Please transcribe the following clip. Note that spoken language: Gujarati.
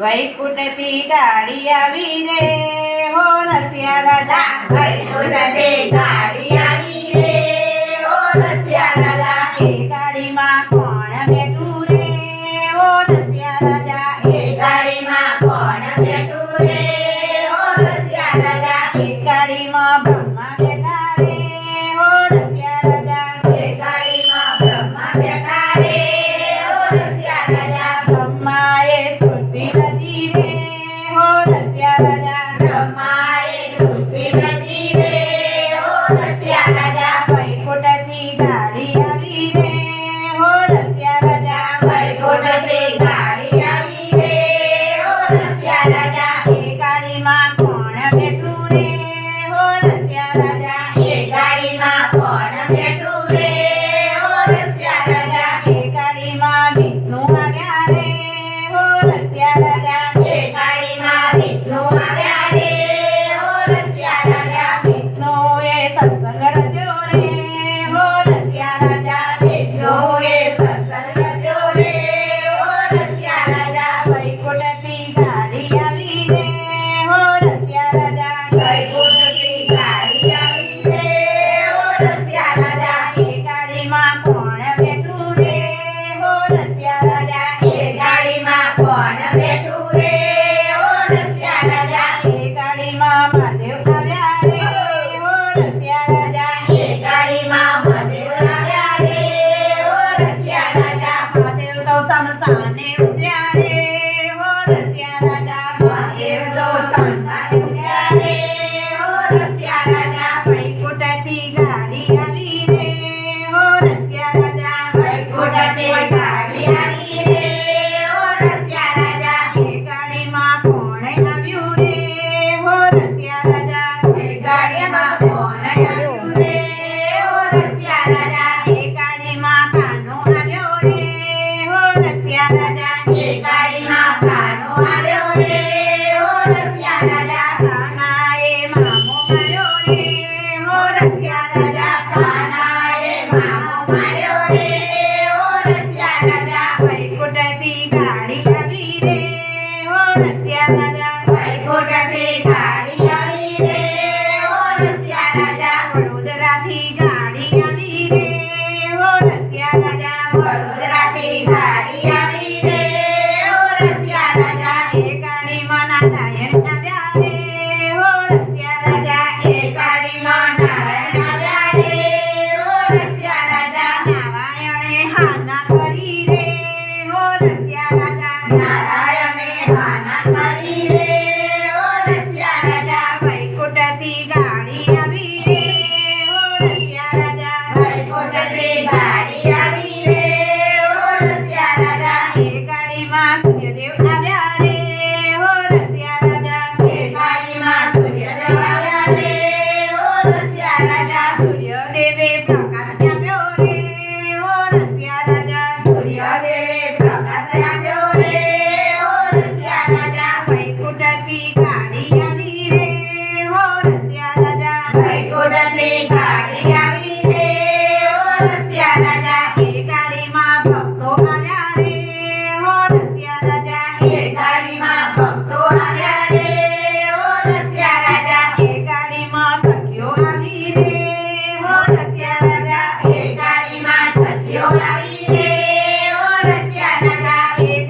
વૈકુંઠથી ગાડી આવી રે હો રસિયા રાજા વૈકુંઠથી ગાડી આવી રે હો રસિયા રાજા એ ગાડીમાં કોણ બેઠું રે હો રસિયા રાજા એ ગાડીમાં કોણ બેઠું રે હો રસિયા રાજા એ ગાડીમાં બ્રહ્મા બેઠા રે હો રસિયા રાજા એ ગાડીમાં બ્રહ્મા બેઠા રે હો રસિયા રાજા બ્રહ્માએ સૃષ્ટિ રચી રે હો રસિયા રાજા બ્રહ્માએ સૃષ્ટિ રચી રે હો રસિયા રાજા વૈકુંઠથી ગાડી આવી રે હો રસિયા રાજા વૈકુંઠથી ગાડી આવી રે હો રસિયા રાજા એ ગાડીમાં કોણ બેઠું રે હો રસિયા રાજા એ ગાડીમાં કોણ બેઠું રે હો રસિયા રાજા એ ગાડીમાં વિષ્ણુ આવ્યા રે હો રસિયા રાજા એ ગાડીમાં વિષ્ણુ આવ્યા રે હો રસિયા રાજા વિષ્ણુએ સત્સંગ રચ્યો રે હો રસિયા રાજા વિષ્ણુએ સત્સંગ રચ્યો રે હો રસિયા રાજા વૈકુંઠથી ગાડી આવી રે હો રસિયા રાજા વૈકુંઠથી ગાડી આવી રે હો રસિયા રાજા એ ગાડીમાં કોણ બેઠું રે હો રસિયા રાજા એ ગાડીમાં કોણ બેઠું રે હો રસિયા રાજા એ ગાડીમાં મહાદેવ આવ્યા રે હો રસિયા રાજા એ ગાડીમાં મહાદેવ આવ્યા રે હો રસિયા રાજા મહાદેવ તો સમસાને ઉતર્યા રે હો રસિયા રાજા મહાદેવ તો સંસાર ઉતર્યા રે હો રસિયા રાજા વૈકુંઠથી ગાડી આવી રે હો રસિયા રાજા વૈકુંઠથી ગાડી આવી રે હો રસિયા રાજા એ ગાડીમાં કોણ આવ્યું રે હો રસિયા રાજા એ ગાડીમાં કોણ આવ્યું રે હો રસિયા રાજા એ ગાડીમાં કાનો આવ્યો રે હો રસિયા રાજા એ ગાડીમાં કાનો આવ્યો રે હો રસિયા રાજા કાનાએ મામો માર્યો રે હો રસિયા રાજા કાનાએ મામો માર્યો રે હો રસિયા રાજા વૈકુંઠથી ગાડી આવી રે હો રસિયા રાજા વૈકુંઠથી ગાડી આવી રે હો રસિયા રાજા વડોદરાથી ગાડી આવી રે હો રસિયા રાજા વડોદરાથી ગાડી આવી રે હો રસિયા રાજા એ ગાડીમાં નારાયણ આવ્યા રે હો રસિયા રાજા એ ગાડીમાં નારાયણ આવ્યા રે હો રસિયા રાજા નારાયણે હાના કરી રે હો રસિયા રાજા નારાયણે હાના કરી રે હો રસિયા રાજા વૈકુંઠથી ગાડી આવી રે હો રસિયા રાજા વૈકુંઠથી ગાડી આવી રે હો રસિયા રાજા એ ગાડીમાં સૂર્યદેવ આવ્યા રે હો રસિયા રાજા એ ગાડીમાં સૂર્યદેવ આવ્યા રે હો રસિયા રાજા સૂર્યદેવે પ્રકાશ આપ્યો રે હો રસિયા રાજા સૂર્યદેવે પ્રકાશ આપ્યો રે હો રસિયા રાજા વૈકુંઠથી ગાડી આવી રે હો રસિયા રાજા વૈકુંઠથી ગાડી આવી રે હો રસિયા રાજા એ ગાડીમાં ભક્તો આવ્યા રે હો રસિયા રાજા એ ગાડીમાં ભક્તો આવ્યા રે હો રસિયા રાજા એ ગાડીમાં સખીઓ આવી રે હો રસિયા રાજા એ ગાડીમાં સખીઓ આવી રે હો રસિયા રાજા એ